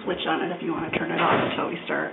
switch on it if you want to turn it off until we start.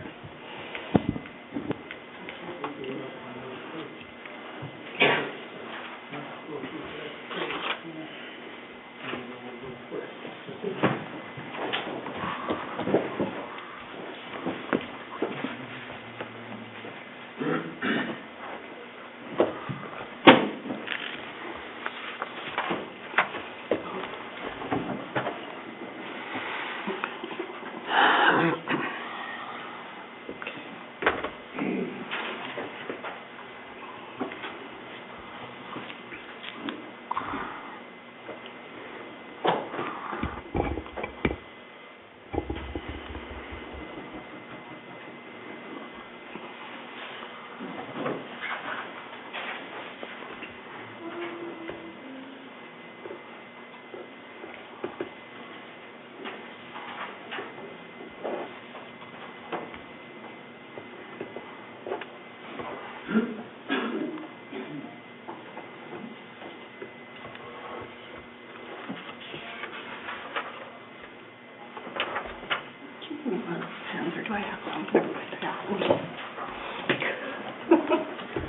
Or do I have them? Never mind, I have them.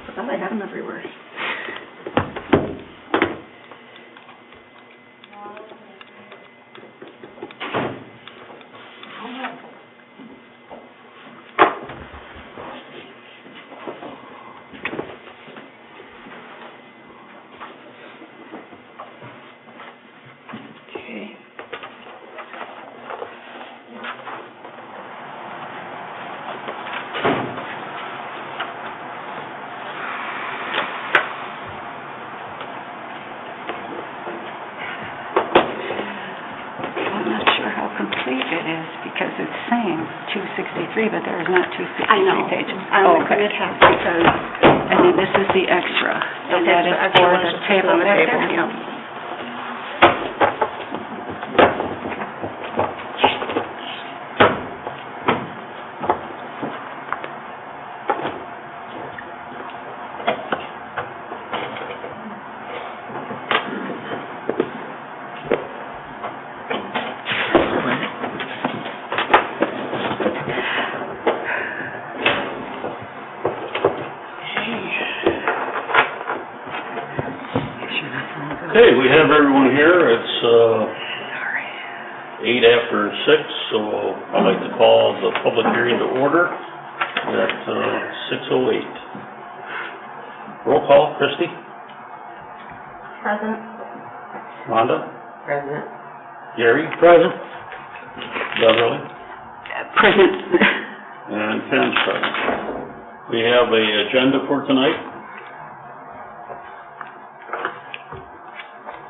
I thought I had them everywhere. It is because it's saying 263, but there is not 263 pages. I know. Okay. It has because. And then this is the extra. And that is for the table. Yeah. Okay, we have everyone here. It's 8 after 6, so I'd like to call the public hearing to order at 6:08. Roll call, Christy? Present. Rhonda? Present. Gary? Present. Beverly? Present. And Ken's present. We have an agenda for tonight.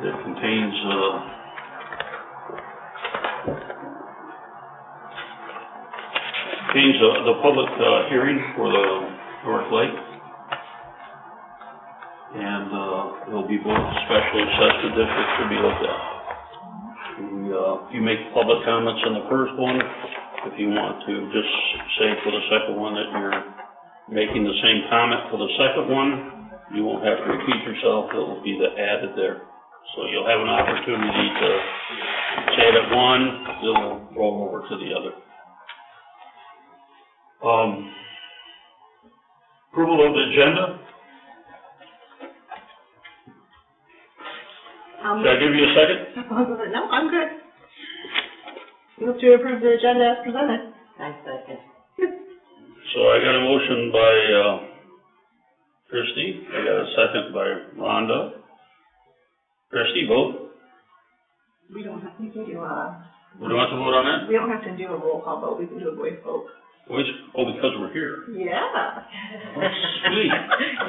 It contains the public hearing for the North Lake, and there'll be both special assessment districts to be looked at. If you make public comments on the first one, if you want to just say for the second one that you're making the same comment for the second one, you won't have to repeat yourself. It will be added there. So you'll have an opportunity to say it at one, it'll roll over to the other. Approval of the agenda. Should I give you a second? No, I'm good. Move to approve the agenda as presented. I second. So I got a motion by Christy. I got a second by Rhonda. Christy, vote. We don't have to do We don't have to vote on that? We don't have to do a roll call vote. We can do a voice vote. Voice? Oh, because we're here. Yeah. Oh, sweet.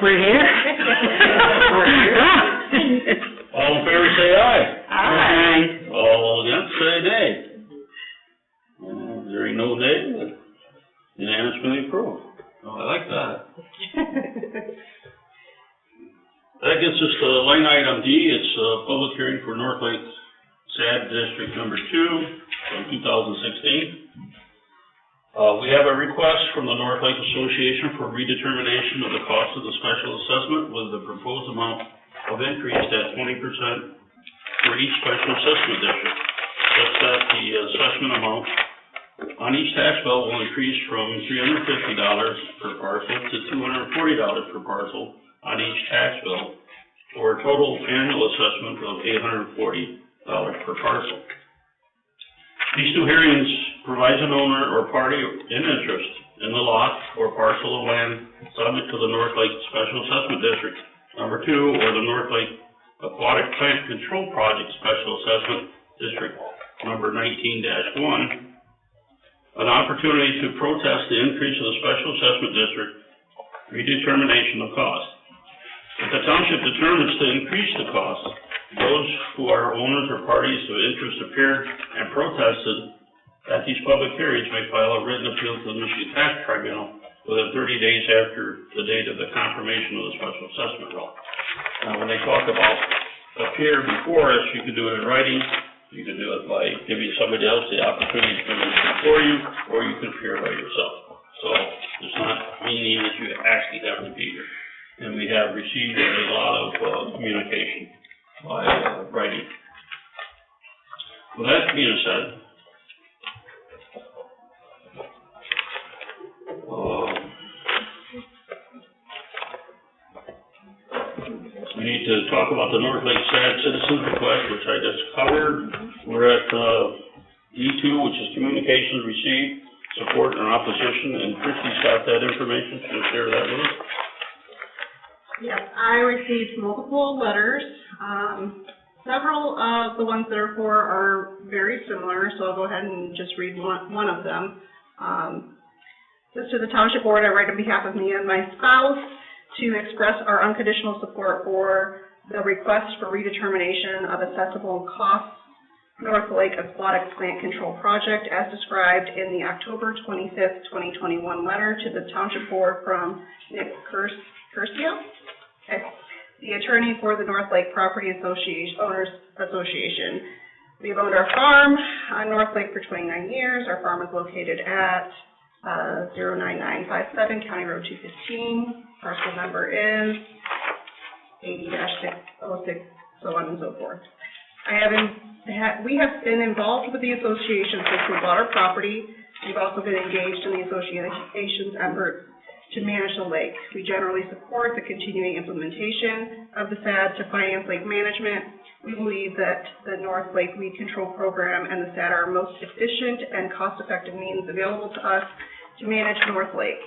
We're here? We're here. All in favor, say aye. Aye. All against, say nay. Hearing no nay, unanimously approved. Oh, I like that. That gets us to line item D. It's a public hearing for North Lake SAD District Number 2 from 2016. We have a request from the North Lake Association for redetermination of the cost of the special assessment with the proposed amount of increase at 20% for each special assessment district, such that the assessment amount on each tax bill will increase from $350 per parcel to $240 per parcel on each tax bill, for a total annual assessment of $840 per parcel. These two hearings provide an owner or party in interest in the lot or parcel of land subject to the North Lake Special Assessment District Number 2 or the North Lake Aquatic Plant Control Project Special Assessment District Number 19-1, an opportunity to protest the increase of the Special Assessment District redetermination of cost. If the township determines to increase the cost, those who are owners or parties of interest appear and protested at these public hearings may file a written appeal to the Michigan Tax Tribunal within 30 days after the date of the confirmation of the special assessment roll. Now, when they talk about appear before us, you can do it in writing, you can do it by giving somebody else the opportunity to come in before you, or you can appear by yourself. So it's not meaning that you actually have to be here. And we have received a lot of communication by writing. With that being said, we need to talk about the North Lake SAD Citizens Request, which I just covered. We're at E2, which is communications received, support and opposition, and Christie's got that information. She'll share that with us. Yes, I received multiple letters. Several of the ones that are for are very similar, so I'll go ahead and just read one of them. This to the Township Board, I write on behalf of me and my spouse to express our unconditional support for the request for redetermination of assessable costs North Lake Aquatic Plant Control Project as described in the October 25th, 2021 letter to the Township Board from Nick Curcio, the attorney for the North Lake Property Owners Association. We have owned our farm on North Lake for 29 years. Our farm is located at 09957 County Road 215. Parcel number is 80-606, so on and so forth. We have been involved with the association since we bought our property. We've also been engaged in the association's efforts to manage the lake. We generally support the continuing implementation of the SAD to finance lake management. We believe that the North Lake Weed Control Program and the SAD are most efficient and cost-effective means available to us to manage North Lake.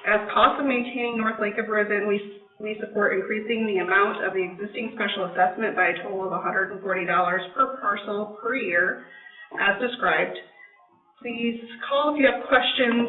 As costs of maintaining North Lake have risen, we support increasing the amount of the existing special assessment by a total of $140 per parcel per year, as described. Please call if you have questions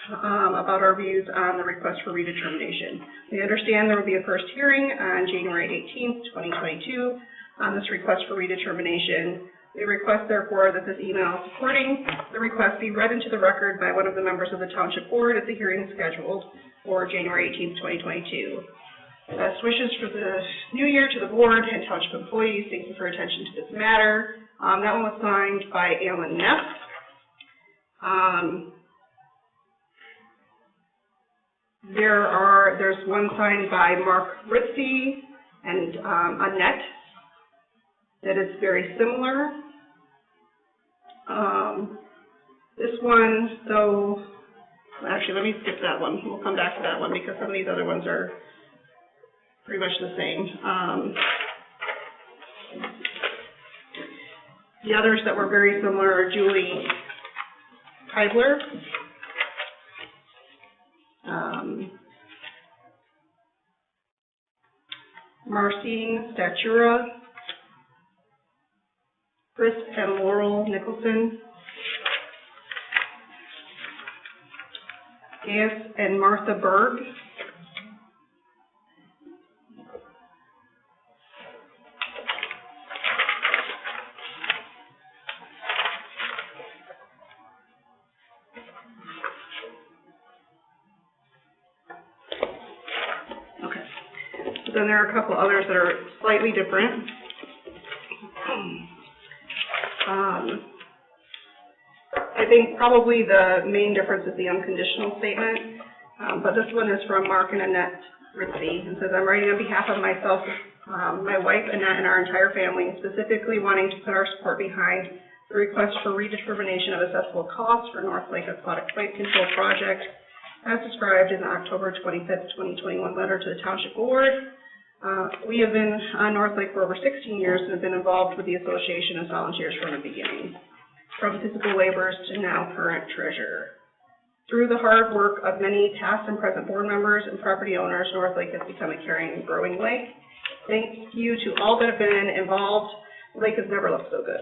about our views on the request for redetermination. We understand there will be a first hearing on January 18th, 2022 on this request for redetermination. We request, therefore, that this email supporting the request be read into the record by one of the members of the Township Board at the hearing scheduled for January 18th, 2022. Best wishes for the new year to the board and Township employees. Thank you for attention to this matter. That one was signed by Alan Neff. There's one signed by Mark Ritzy and Annette that is very similar. This one, though, actually, let me skip that one. We'll come back to that one because some of these other ones are pretty much the same. The others that were very similar are Julie Heidler, Marcine Statura, Chris and Laurel Nicholson, Gaius and Martha Berg, then there are a couple others that are slightly different. I think probably the main difference is the unconditional statement, but this one is from Mark and Annette Ritzy. It says, I'm writing on behalf of myself, my wife, Annette, and our entire family, specifically wanting to put our support behind the request for redetermination of assessable costs for North Lake Aquatic Plant Control Project as described in the October 25th, 2021 letter to the Township Board. We have been on North Lake for over 16 years and have been involved with the Association as volunteers from the beginning, from physical laborers to now current treasurer. Through the hard work of many past and present board members and property owners, North Lake has become a caring and growing lake. Thank you to all that have been involved. The lake has never looked so good.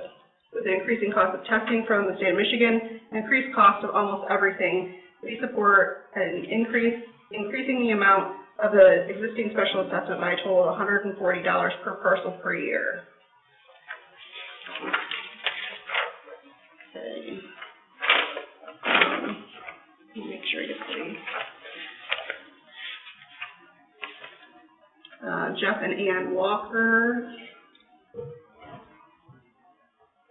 With the increasing cost of testing from the state of Michigan, and increased cost of almost everything, we support an increasing the amount of the existing special assessment by a total of $140 per parcel per year. Okay. Make sure I get the Jeff and Ann Walker,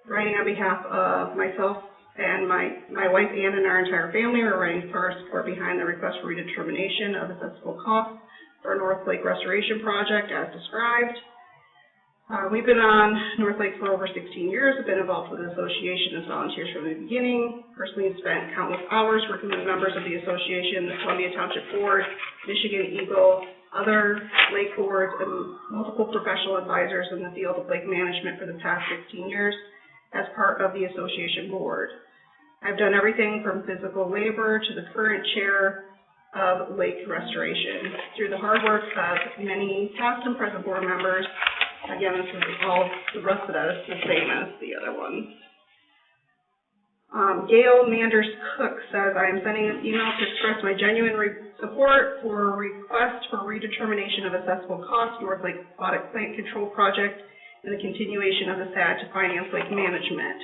writing on behalf of myself and my wife Ann and our entire family. We're writing for our support behind the request for redetermination of assessable costs for North Lake Restoration Project as described. We've been on North Lake for over 16 years. I've been involved with the association as volunteers from the beginning. Personally, have spent countless hours working with members of the association, the Columbia Township Board, Michigan Eagle, other lake boards, and multiple professional advisors in the field of lake management for the past 16 years as part of the association board. I've done everything from physical labor to the current chair of lake restoration. Through the hard work of many past and present board members, again, this is all, the rest of that is the same as the other ones. Gail Manders Cook says, I am sending this email to express my genuine support for a request for redetermination of assessable costs, North Lake Aquatic Plant Control Project, and the continuation of the SAD to finance lake management.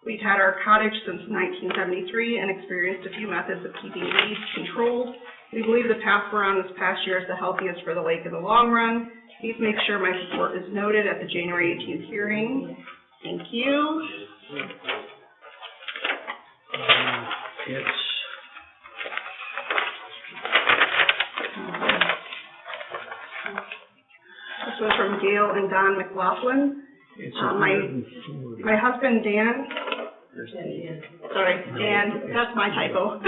We've had our cottage since 1973 and experienced a few methods of keeping weeds controlled. We believe the path we're on this past year is the healthiest for the lake in the long run. Please make sure my support is noted at the January 18th hearing. Thank you. This was from Gail and Don McLaughlin. My husband Dan, that's my typo.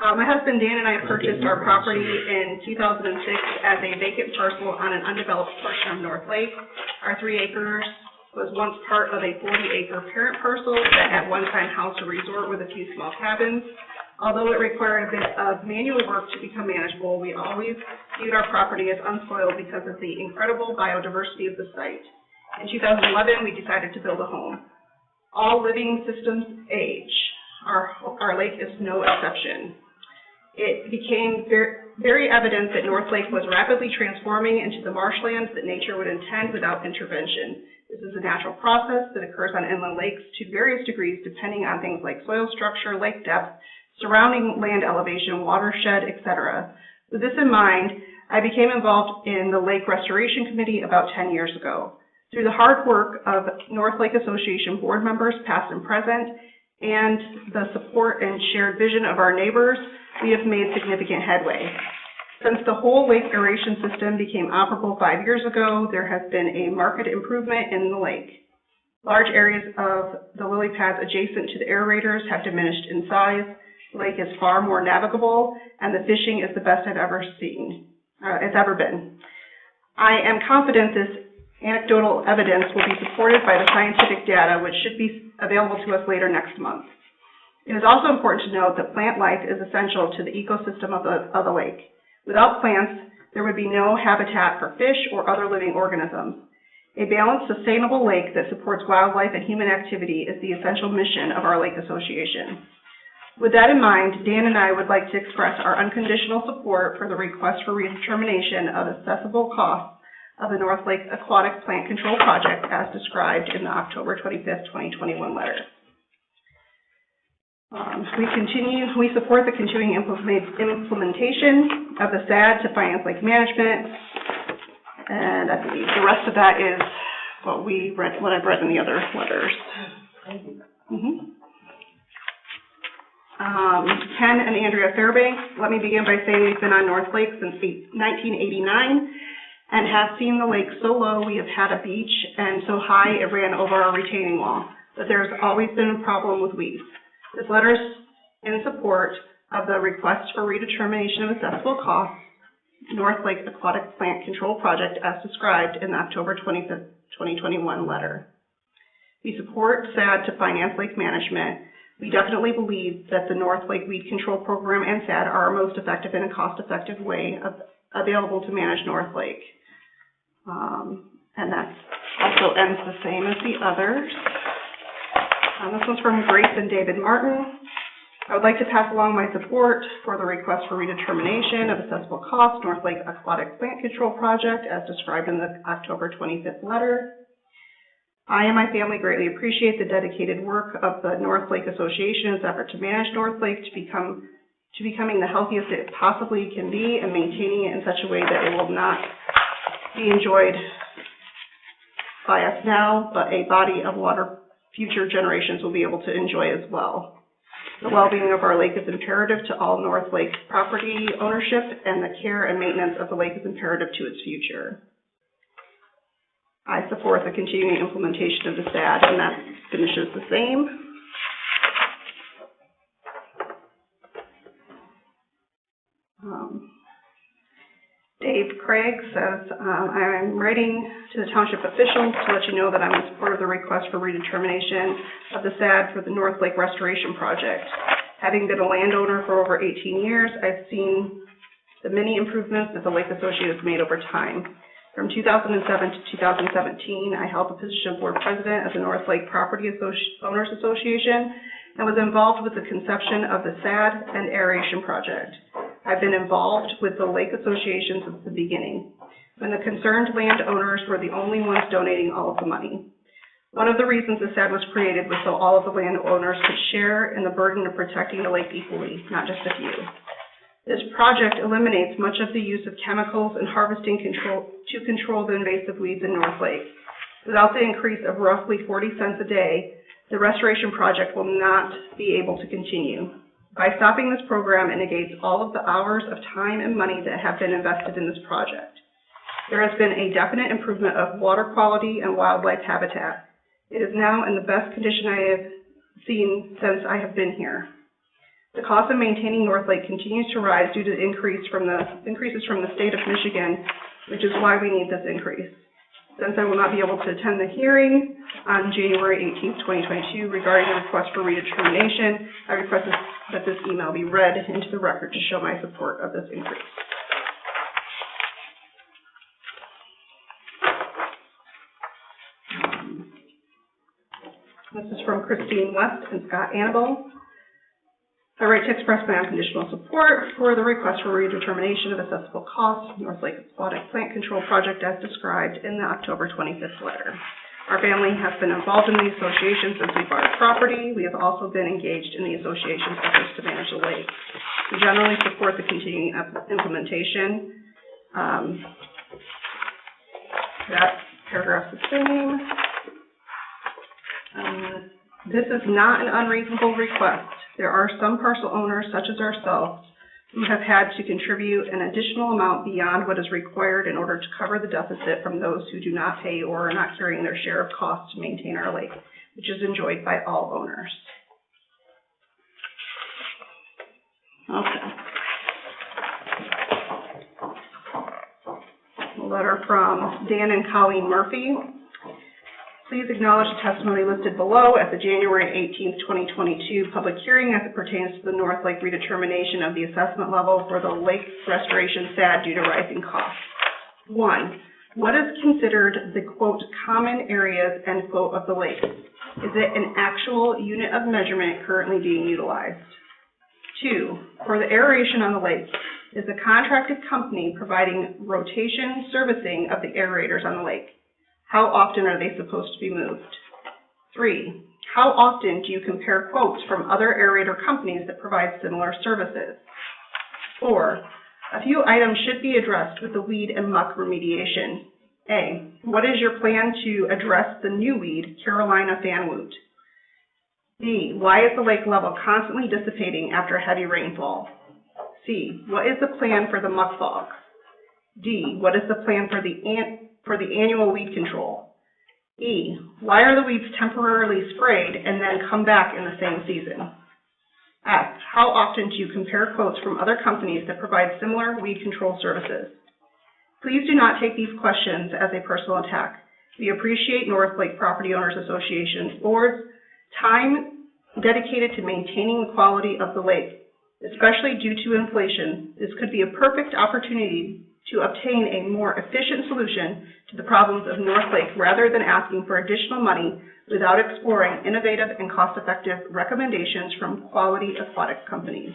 My husband Dan and I purchased our property in 2006 as a vacant parcel on an undeveloped portion of North Lake. Our 3 acres was once part of a 40-acre parent parcel that at one time housed a resort with a few small cabins. Although it required a bit of manual work to become manageable, we always viewed our property as unsoiled because of the incredible biodiversity of the site. In 2011, we decided to build a home. All living systems age. Our lake is no exception. It became very evident that North Lake was rapidly transforming into the marshlands that nature would intend without intervention. This is a natural process that occurs on inland lakes to various degrees depending on things like soil structure, lake depth, surrounding land elevation, watershed, etc. With this in mind, I became involved in the Lake Restoration Committee about 10 years ago. Through the hard work of North Lake Association board members, past and present, and the support and shared vision of our neighbors, we have made significant headway. Since the whole lake aeration system became operable 5 years ago, there has been a marked improvement in the lake. Large areas of the lily pads adjacent to the aerators have diminished in size. The lake is far more navigable, and the fishing is the best I've ever been. I am confident this anecdotal evidence will be supported by the scientific data, which should be available to us later next month. It is also important to note that plant life is essential to the ecosystem of the lake. Without plants, there would be no habitat for fish or other living organisms. A balanced, sustainable lake that supports wildlife and human activity is the essential mission of our Lake Association. With that in mind, Dan and I would like to express our unconditional support for the request for redetermination of accessible costs of the North Lake Aquatic Plant Control Project as described in the October 25th, 2021 letter. We support the continuing implementation of the SAD to finance lake management, and I believe the rest of that is what I've read in the other letters. Ken and Andrea Fairbanks, let me begin by saying we've been on North Lake since 1989 and have seen the lake so low we have had a beach and so high it ran over our retaining wall. but there has always been a problem with weeds. This letter is in support of the request for redetermination of assessable costs, North Lake Aquatic Plant Control Project as described in the October 25th, 2021 letter. We support SAD to finance lake management. We definitely believe that the North Lake Weed Control Program and SAD are our most effective and cost-effective way available to manage North Lake. And that also ends the same as the others. This one's from Grace and David Martin. I would like to pass along my support for the request for redetermination of assessable costs, North Lake Aquatic Plant Control Project, as described in the October 25th letter. I and my family greatly appreciate the dedicated work of the North Lake Association's effort to manage North Lake to becoming the healthiest it possibly can be and maintaining it in such a way that it will not be enjoyed by us now, but a body of water future generations will be able to enjoy as well. The well-being of our lake is imperative to all North Lake property ownership, and the care and maintenance of the lake is imperative to its future. I support the continuing implementation of the SAD, and that finishes the same. Dave Craig says, I'm writing to the township officials to let you know that I'm in support of the request for redetermination of the SAD for the North Lake Restoration Project. Having been a landowner for over 18 years, I've seen the many improvements that the Lake Association has made over time. From 2007 to 2017, I held the position of board president of the North Lake Property Owners Association and was involved with the conception of the SAD and aeration project. I've been involved with the Lake Association since the beginning, when the concerned landowners were the only ones donating all of the money. One of the reasons the SAD was created was so all of the landowners could share in the burden of protecting the lake equally, not just a few. This project eliminates much of the use of chemicals and harvesting to control the invasive weeds in North Lake. Without the increase of roughly 40 cents a day, the restoration project will not be able to continue. By stopping this program, it negates all of the hours of time and money that have been invested in this project. There has been a definite improvement of water quality and wildlife habitat. It is now in the best condition I have seen since I have been here. The cost of maintaining North Lake continues to rise due to the increases from the state of Michigan, which is why we need this increase. Since I will not be able to attend the hearing on January 18th, 2022 regarding the request for redetermination, I request that this email be read into the record to show my support of this increase. This is from Christine West and Scott Annabelle. I write to express my unconditional support for the request for redetermination of assessable costs, North Lake Aquatic Plant Control Project as described in the October 25th letter. Our family has been involved in the association since we bought property. We have also been engaged in the association's efforts to manage the lake. We generally support the continuing implementation. That paragraph's the same. This is not an unreasonable request. There are some parcel owners, such as ourselves, who have had to contribute an additional amount beyond what is required in order to cover the deficit from those who do not pay or are not carrying their share of costs to maintain our lake, which is enjoyed by all owners. Okay. A letter from Dan and Colleen Murphy. Please acknowledge the testimony listed below at the January 18th, 2022 public hearing as it pertains to the North Lake redetermination of the assessment level for the lake restoration SAD due to rising costs. 1. What is considered the, quote, common areas, end quote, of the lake? Is it an actual unit of measurement currently being utilized? 2. For the aeration on the lake, is the contracted company providing rotation servicing of the aerators on the lake? How often are they supposed to be moved? 3. How often do you compare quotes from other aerator companies that provide similar services? 4. A few items should be addressed with the weed and muck remediation. A. What is your plan to address the new weed, Carolina fanwoot? B. Why is the lake level constantly dissipating after heavy rainfall? C. What is the plan for the muck fog? D. What is the plan for the annual weed control? E, why are the weeds temporarily sprayed and then come back in the same season? F, how often do you compare quotes from other companies that provide similar weed control services? Please do not take these questions as a personal attack. We appreciate North Lake Property Owners Association's board's time dedicated to maintaining the quality of the lake. Especially due to inflation, this could be a perfect opportunity to obtain a more efficient solution to the problems of North Lake rather than asking for additional money without exploring innovative and cost-effective recommendations from quality aquatic companies.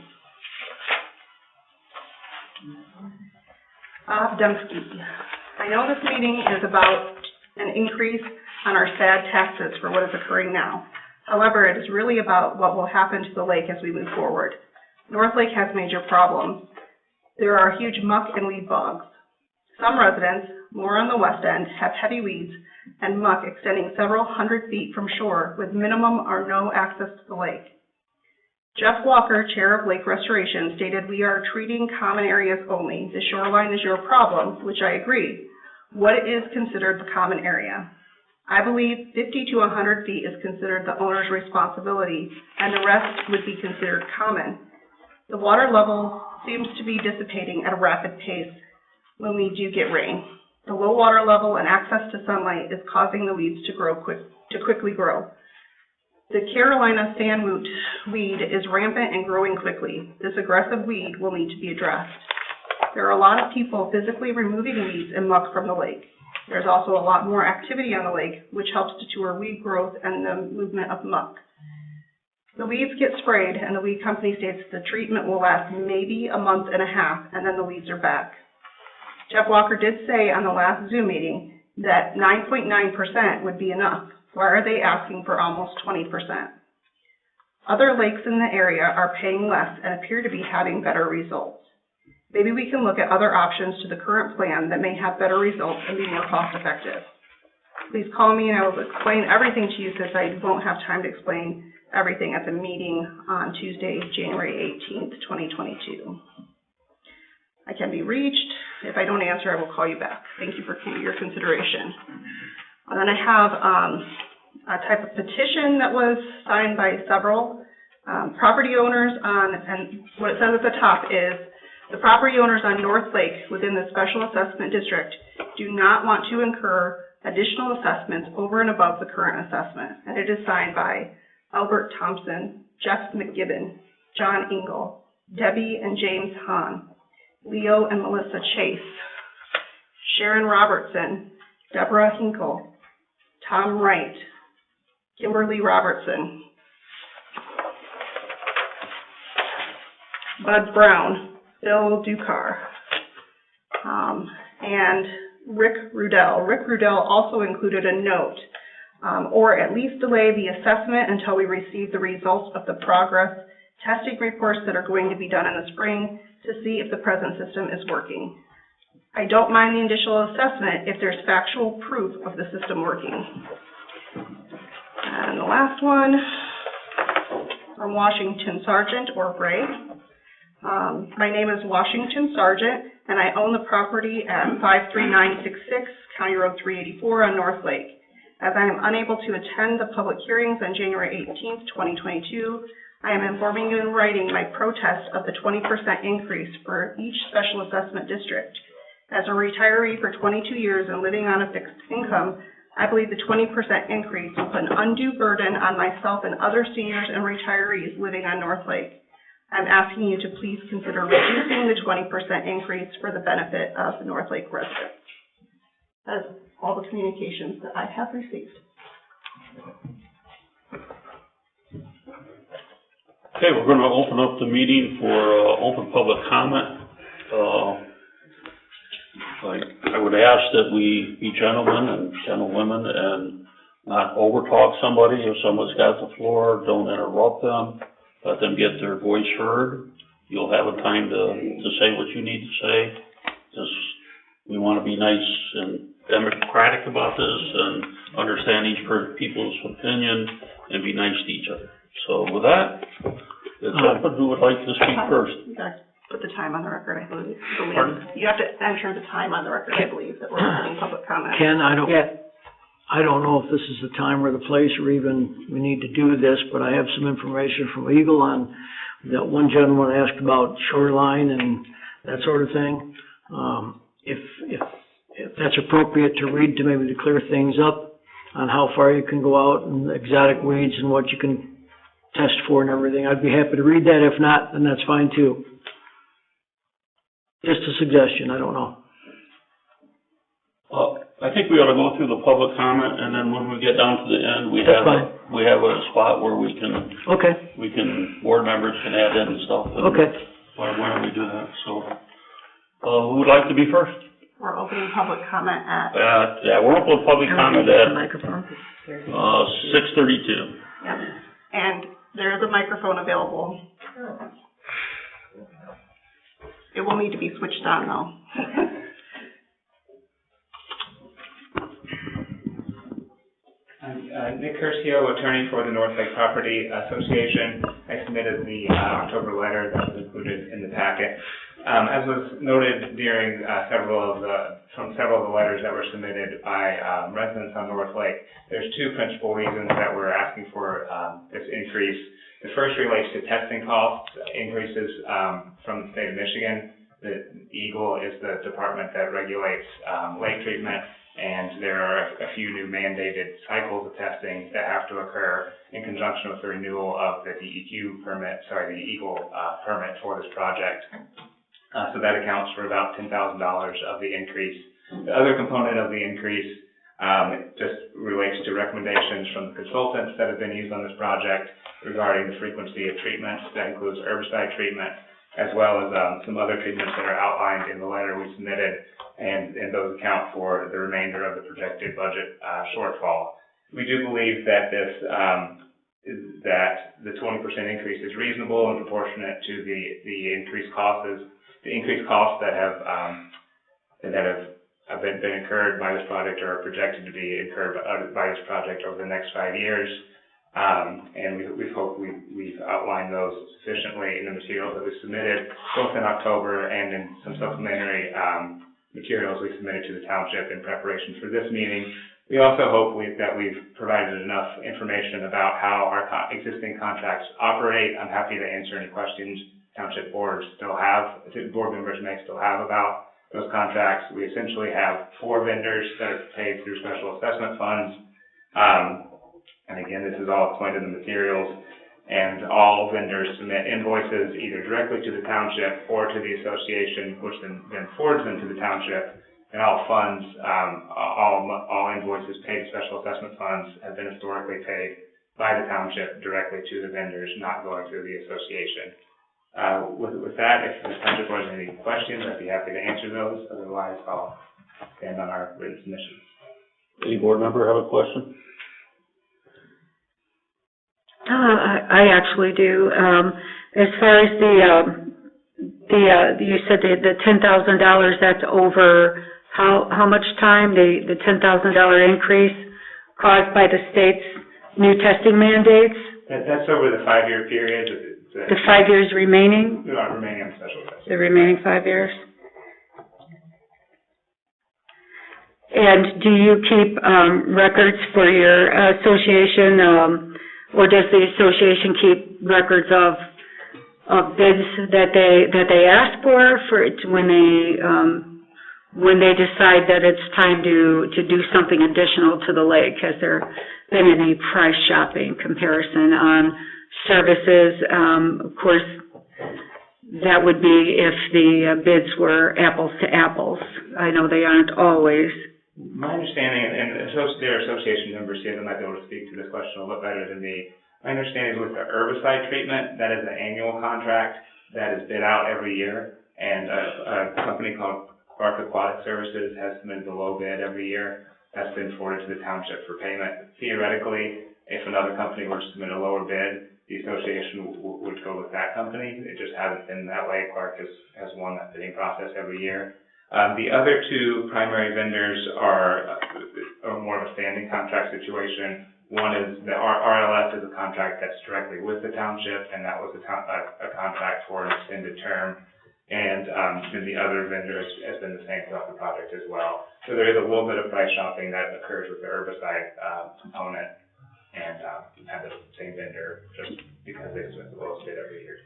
Dembski. I know this meeting is about an increase on our sad taxes for what is occurring now. However, it is really about what will happen to the lake as we move forward. North Lake has major problems. There are huge muck and weed bogs. Some residents, more on the west end, have heavy weeds and muck extending several hundred feet from shore with minimum or no access to the lake. Jeff Walker, Chair of Lake Restoration, stated, "We are treating common areas only. The shoreline is your problem," which I agree. What is considered the common area? I believe 50 to 100 feet is considered the owner's responsibility, and the rest would be considered common. The water level seems to be dissipating at a rapid pace when we do get rain. The low water level and access to sunlight is causing the weeds to quickly grow. The Carolina sandwort weed is rampant and growing quickly. This aggressive weed will need to be addressed. There are a lot of people physically removing weeds and muck from the lake. There's also a lot more activity on the lake, which helps deter weed growth and the movement of muck. The weeds get sprayed, and the weed company states the treatment will last maybe a month and a half, and then the weeds are back. Jeff Walker did say on the last Zoom meeting that 9.9% would be enough. Why are they asking for almost 20%? Other lakes in the area are paying less and appear to be having better results. Maybe we can look at other options to the current plan that may have better results and be more cost-effective. Please call me and I will explain everything to you, since I won't have time to explain everything at the meeting on Tuesday, January 18th, 2022. I can be reached. If I don't answer, I will call you back. Thank you for your consideration. And then I have a type of petition that was signed by several property owners and what it says at the top is, the property owners on North Lake within the Special Assessment District do not want to incur additional assessments over and above the current assessment. And it is signed by Albert Thompson, Jeff McGibbon, John Engel, Debbie and James Hahn, Leo and Melissa Chase, Sharon Robertson, Deborah Hinkle, Tom Wright, Kimberly Robertson, Bud Brown, Bill Ducar, and Rick Rudell. Rick Rudell also included a note, or at least delay the assessment until we receive the results of the progress testing reports that are going to be done in the spring to see if the present system is working. I don't mind the initial assessment if there's factual proof of the system working. And the last one, from Washington Sargent or Ray. My name is Washington Sargent, and I own the property at 53966 County Road 384 on North Lake. As I am unable to attend the public hearings on January 18th, 2022, I am informing you in writing my protest of the 20% increase for each special assessment district. As a retiree for 22 years and living on a fixed income, I believe the 20% increase will put an undue burden on myself and other seniors and retirees living on North Lake. I'm asking you to please consider reducing the 20% increase for the benefit of the North Lake residents. That is all the communications that I have received. Okay, we're going to open up the meeting for open public comment. I would ask that we be gentlemen and gentlewomen and not overtalk somebody. If someone's got the floor, don't interrupt them. Let them get their voice heard. You'll have a time to say what you need to say. Just, we want to be nice and democratic about this and understand each people's opinion and be nice to each other. So with that, it's open. Who would like to speak first? You have to put the time on the record, I believe. Pardon? You have to enter the time on the record, I believe, that we're opening public comment. Ken, I don't. Yes. I don't know if this is the time or the place or even we need to do this, but I have some information from Eagle on that one gentleman asked about shoreline and that sort of thing. If that's appropriate to read to maybe to clear things up on how far you can go out and exotic weeds and what you can test for and everything, I'd be happy to read that. If not, then that's fine too. Just a suggestion, I don't know. I think we ought to go through the public comment, and then when we get down to the end, we have a spot where we can, board members can add in and stuff. And why don't we do that? So, who would like to be first? We're opening public comment at... yeah, we're opening public comment at, microphone. 6:32. Yep. And there is a microphone available. It will need to be switched on, though. I'm Nick Curcio, attorney for the North Lake Property Association. I submitted the October letter that was included in the packet. As was noted during several of the letters that were submitted by residents on North Lake, there's two principal reasons that we're asking for this increase. The first relates to testing costs increases from the state of Michigan. The Eagle is the department that regulates lake treatment, and there are a few new mandated cycles of testing that have to occur in conjunction with the renewal of the DEQ permit, the Eagle permit for this project. So that accounts for about $10,000 of the increase. The other component of the increase just relates to recommendations from the consultants that have been used on this project regarding the frequency of treatments. That includes herbicide treatment, as well as some other treatments that are outlined in the letter we submitted, and those account for the remainder of the projected budget shortfall. We do believe that that the 20% increase is reasonable and proportionate to the increased costs that have been incurred by this project or are projected to be incurred by this project over the next 5 years. And we hope we've outlined those sufficiently in the materials that we submitted, both in October and in some supplementary materials we submitted to the township in preparation for this meeting. We also hope that we've provided enough information about how our existing contracts operate. I'm happy to answer any questions township board members may still have about those contracts. We essentially have 4 vendors that are paid through special assessment funds. And again, this is all explained in the materials. And all vendors submit invoices either directly to the township or to the association, which then forwards them to the township. And all funds, all invoices paid to special assessment funds have been historically paid by the township directly to the vendors, not going through the association. With that, if the township board has any questions, I'd be happy to answer those. Otherwise, I'll stand on our written submission. Any board member have a question? I actually do. As far as you said the $10,000, that's over how much time? The $10,000 increase caused by the state's new testing mandates? That's over the 5-year period. The 5 years remaining? Remaining on special testing. The remaining 5 years? And do you keep records for your association? Or does the association keep records of bids that they ask for when they decide that it's time to do something additional to the lake? Has there been any price shopping comparison on services? Of course, that would be if the bids were apples to apples. I know they aren't always. My understanding, and there are association members here that might be able to speak to this question a little better than me. My understanding is with the herbicide treatment, that is an annual contract that is bid out every year, and a company called Clark Aquatic Services has submitted the low bid every year. That's been forwarded to the township for payment. Theoretically, if another company were to submit a lower bid, the association would go with that company. It just hasn't been that way. Clark has won that bidding process every year. The other 2 primary vendors are more of a standing contract situation. One is the RLS is a contract that's directly with the township, and that was a contract for an extended term. And then the other vendor has been the same throughout the project as well. So there is a little bit of price shopping that occurs with the herbicide component, and we've had the same vendor just because they submit the lowest bid every year.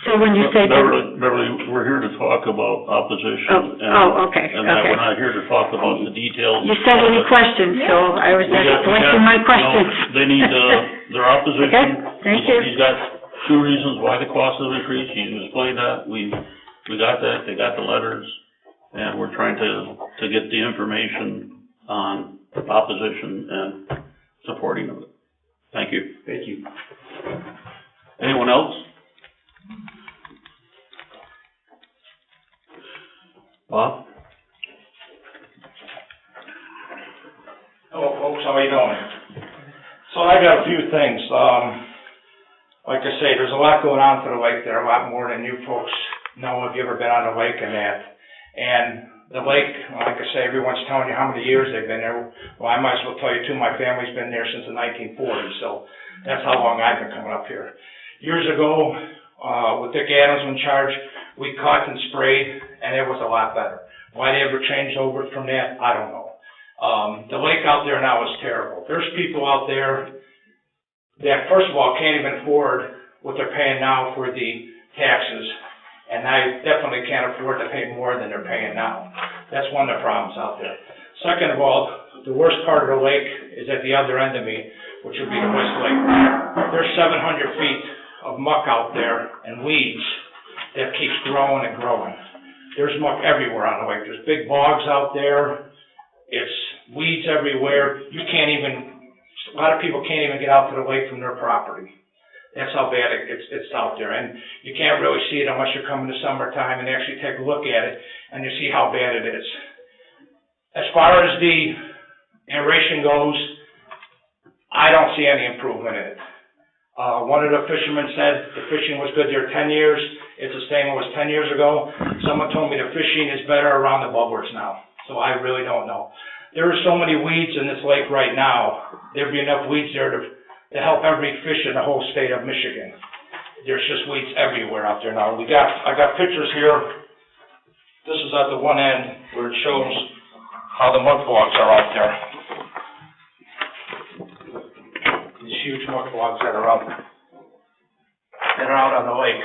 So when you say... Beverly, we're here to talk about opposition. Okay. And we're not here to talk about the details. You said any questions, so I was just voicing my questions. No, they need, their opposition. Okay, thank you. He's got two reasons why the cost has increased. He explained that. We got that. They got the letters. And we're trying to get the information on opposition and supporting of it. Thank you. Thank you. Anyone else? Bob? Hello, folks, how are you doing? So I got a few things. Like I say, there's a lot going on to the lake there, a lot more than you folks know if you've ever been on the lake and that. And the lake, like I say, everyone's telling you how many years they've been there. Well, I might as well tell you too, my family's been there since the 1940s, so that's how long I've been coming up here. Years ago, with Dick Adams in charge, we caught and sprayed, and it was a lot better. Why they ever changed over from that, I don't know. The lake out there now is terrible. There's people out there that, first of all, can't even afford what they're paying now for the taxes, and I definitely can't afford to pay more than they're paying now. That's one of the problems out there. Second of all, the worst part of the lake is at the other end of me, which would be the West Lake. There's 700 feet of muck out there and weeds that keeps growing and growing. There's muck everywhere on the lake. There's big bogs out there. It's weeds everywhere. A lot of people can't even get out to the lake from their property. That's how bad it's out there. And you can't really see it unless you're coming to summertime and actually take a look at it, and you see how bad it is. As far as the aeration goes, I don't see any improvement in it. One of the fishermen said the fishing was good there 10 years. It's the same as it was 10 years ago. Someone told me the fishing is better around the bubblers now. So I really don't know. There are so many weeds in this lake right now. There'd be enough weeds there to help every fish in the whole state of Michigan. There's just weeds everywhere out there now. I got pictures here. This is at the one end where it shows how the mud bogs are out there. These huge mud bogs that are out on the lake.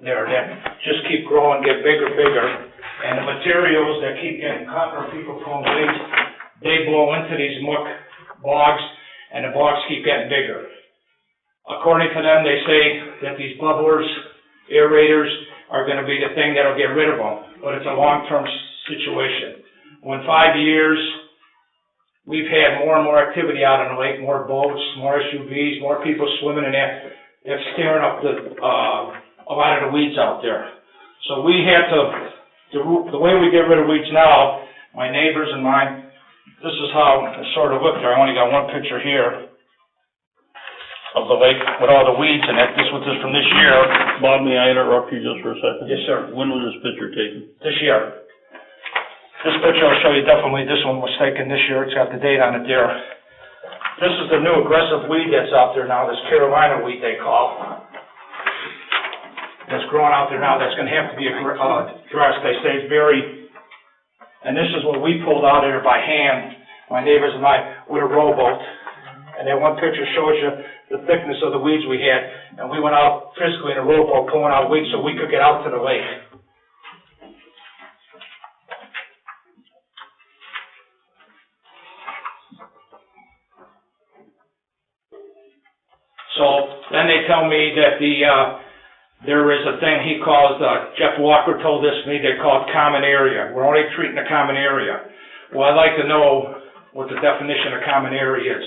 They just keep growing, get bigger, and the materials that keep getting cut or people throwing weeds, they blow into these muck bogs, and the bogs keep getting bigger. According to them, they say that these bubblers, aerators, are going to be the thing that'll get rid of them, but it's a long-term situation. Well, in 5 years, we've had more and more activity out on the lake, more boats, more SUVs, more people swimming in that. That's stirring up a lot of the weeds out there. So we had the way we get rid of weeds now, my neighbors and mine, this is how it sort of looked there. I only got one picture here of the lake with all the weeds in it. This was just from this year. Bob, may I interrupt you just for a second? Yes, sir. When was this picture taken? This year. This picture I'll show you definitely, this one was taken this year. It's got the date on it there. This is the new aggressive weed that's out there now, this Carolina weed they call. That's growing out there now, that's going to have to be addressed. They say it's and this is what we pulled out here by hand, my neighbors and I, with a rowboat. And then one picture shows you the thickness of the weeds we had, and we went out physically in a rowboat pulling out weeds so we could get out to the lake. So then they tell me that there is a thing he calls, Jeff Walker told this to me, they call it common area. We're only treating the common area. Well, I'd like to know what the definition of common area is.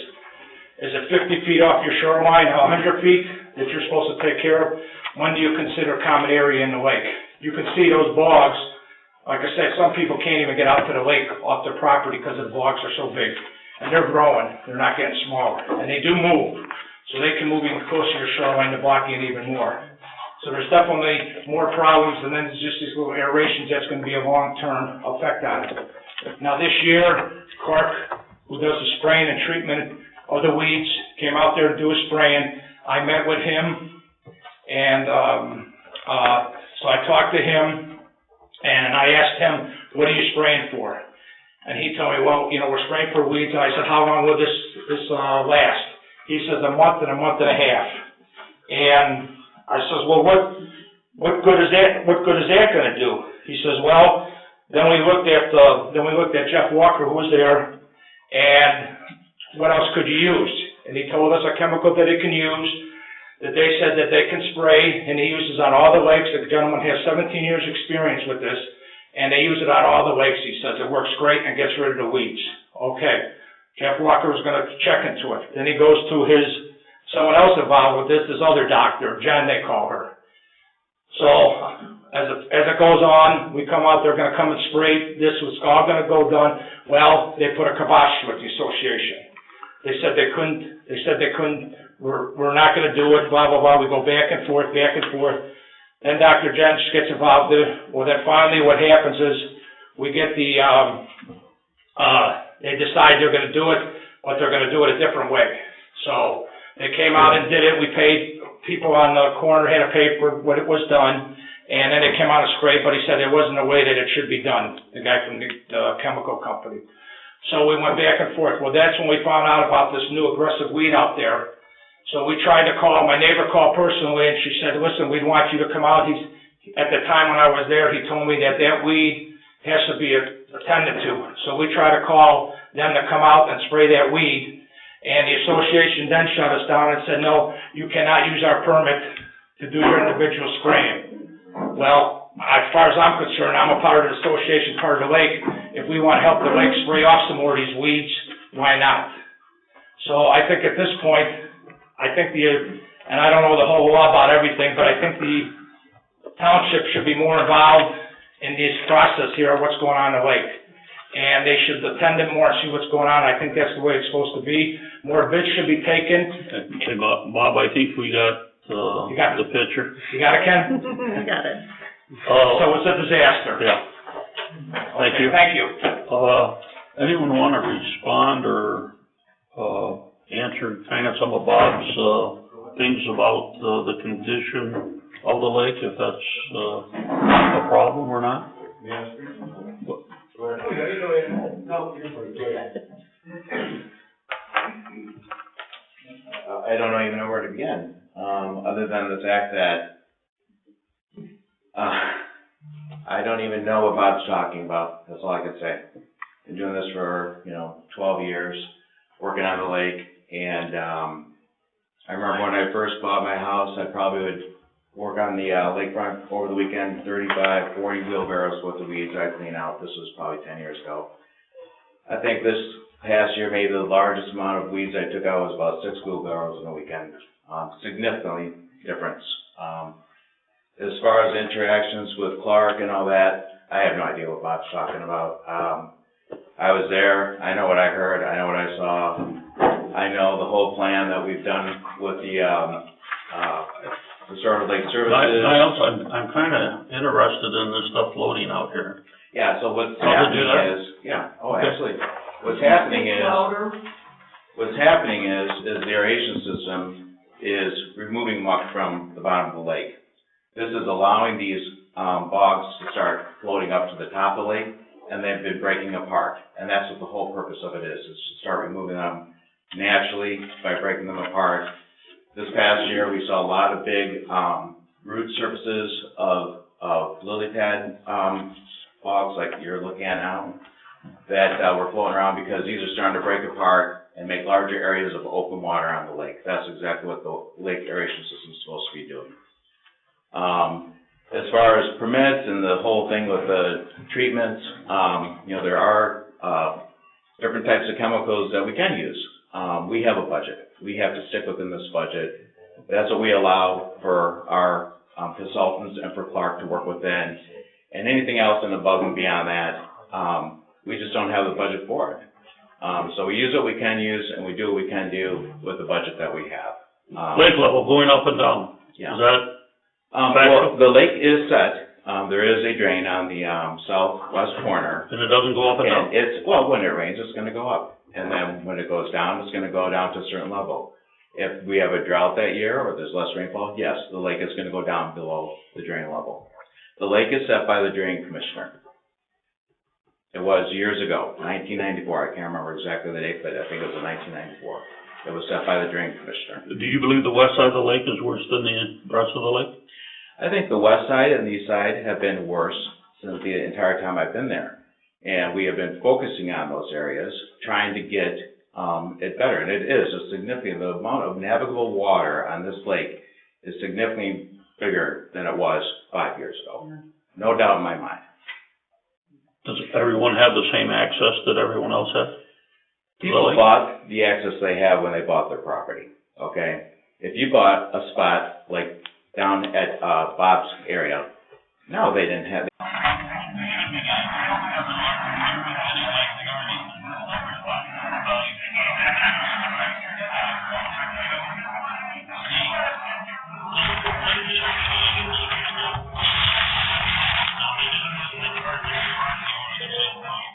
Is it 50 feet off your shoreline, 100 feet that you're supposed to take care of? When do you consider common area in the lake? You can see those bogs. Like I said, some people can't even get out to the lake off their property because the bogs are so big. And they're growing. They're not getting smaller. And they do move. So they can move even closer to your shoreline to block it even more. So there's definitely more problems than just these little aerations. That's going to be a long-term effect on it. Now this year, Clark, who does the spraying and treatment of the weeds, came out there to do a spraying. I met with him, and so I talked to him, And I asked him, what are you spraying for? And he told me, well, you know, we're spraying for weeds. And I said, how long will this last? He says, a month and a half. And I says, well, what good is that going to do? He says, well, then we looked at Jeff Walker, who was there, and what else could you use? And he told us a chemical that he can use, that they said that they can spray, and he uses on all the lakes. The gentleman has 17 years experience with this, and they use it on all the lakes. He says it works great and gets rid of the weeds. Okay, Jeff Walker was going to check into it. Then he goes to someone else involved with this, his other doctor, Jen, they call her. So, as it goes on, we come out, they're gonna come and spray, this was all gonna go done. Well, they put a kibosh with the association. They said they couldn't, we're not gonna do it, blah, blah, blah. We go back and forth. Then Dr. Jen gets involved in it. Well, then finally what happens is, we get they decide they're gonna do it, but they're gonna do it a different way. So, they came out and did it. We paid, people on the corner had to pay for what it was done, and then they came out and sprayed, but he said it wasn't the way that it should be done, the guy from the chemical company. So we went back and forth. Well, that's when we found out about this new aggressive weed out there. So we tried to call, my neighbor called personally, and she said, listen, we'd want you to come out. At the time when I was there, he told me that weed has to be attended to. So we tried to call them to come out and spray that weed. And the association then shut us down and said, no, you cannot use our permit to do your individual spraying. Well, as far as I'm concerned, I'm a part of the association, part of the lake. If we want to help the lake spray off some more of these weeds, why not? So I think at this point, and I don't know the whole law about everything, but I think the township should be more involved in this process here of what's going on in the lake. And they should attend it more and see what's going on. I think that's the way it's supposed to be. More bids should be taken. Hey, Bob, I think we got the picture. You got it, Ken? I got it. So it's a disaster. Yeah. Thank you. Thank you. Anyone want to respond or answer kind of some of Bob's things about the condition of the lake, if that's a problem or not? Yeah. I don't even know where to begin, other than the fact that I don't even know what Bob's talking about. That's all I can say. Been doing this for 12 years, working on the lake, and I remember when I first bought my house, I probably would work on the lakefront over the weekend, 35, 40 wheelbarrows worth of weeds I'd clean out. This was probably 10 years ago. I think this past year, maybe the largest amount of weeds I took out was about 6 wheelbarrows in a weekend. Significantly difference. As far as interactions with Clark and all that, I have no idea what Bob's talking about. I was there. I know what I heard. I know what I saw. I know the whole plan that we've done with the sort of lake services. I'm kind of interested in this stuff floating out here. Yeah, so what's happening is, absolutely. What's happening is the aeration system is removing muck from the bottom of the lake. This is allowing these bogs to start floating up to the top of the lake, and they've been breaking apart. And that's what the whole purpose of it is to start removing them naturally by breaking them apart. This past year, we saw a lot of big root surfaces of lily pad bogs like you're looking at now that were floating around because these are starting to break apart and make larger areas of open water on the lake. That's exactly what the lake aeration system is supposed to be doing. As far as permits and the whole thing with the treatments, there are different types of chemicals that we can use. We have a budget. We have to stick within this budget. That's what we allow for our consultants and for Clark to work within. And anything else and above and beyond that, we just don't have the budget for it. So we use what we can use, and we do what we can do with the budget that we have. Lake level going up and down. Yeah. Is that well, the lake is set. There is a drain on the southwest corner. and it doesn't go up and down? When it rains, it's going to go up. And then when it goes down, it's going to go down to a certain level. If we have a drought that year or there's less rainfall, yes, the lake is going to go down below the drain level. The lake is set by the drain commissioner. It was years ago, 1994. I can't remember exactly the date, but I think it was in 1994. It was set by the drain commissioner. Do you believe the west side of the lake is worse than the rest of the lake? I think the west side and the east side have been worse since the entire time I've been there. And we have been focusing on those areas, trying to get it better. And it is a significant, the amount of navigable water on this lake is significantly bigger than it was 5 years ago. No doubt in my mind. Does everyone have the same access that everyone else has? People Really? bought the access they have when they bought their property, okay? If you bought a spot like down at Bob's area, no, they didn't have,